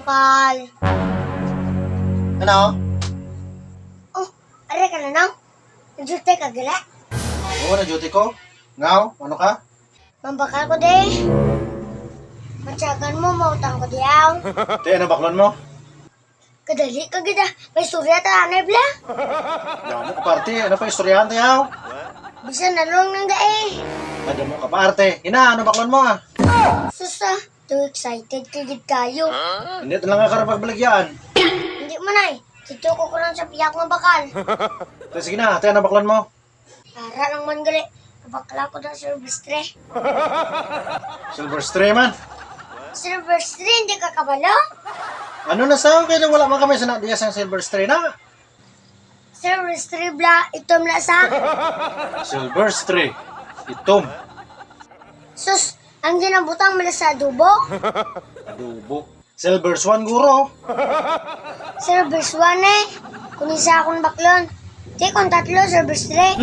bakal. Ano? Oh, are ka na nang? Nadyute ka gila? Oo, na duty ko. Ngaw, ano ka? Mambakal ko de. Matyagan mo, mautang ko diyaw. Te, ano baklon mo? Kadali ka gida. May surya ta anay bla. Yaman mo ka parte. Ano pa istoryahan tayo? Bisa nalong nang dae. Ano mo ka parte? Ina, ano baklon mo ah? Susa, too excited ka gid kayo. Hindi ito lang nga karapagbaligyan. Hindi mo nay. Dito ko lang sa piyak nga bakal. Te, sige na. Te, ano baklon mo? Para lang man gali. Bakla ko na Silvestre. Silvestre man. Silvestre, hindi ka kabalo? Ano na sa akin? Wala man kami sa nadiyas ang Silvestre na. Silvestre bla, itom la sa. Silvestre. Itom. Sus, ang ginabutang mala sa adobo. Adobo. Silver Swan guro. Silvestre eh. Kung isa akong baklon. Di kung tatlo, Silvestre.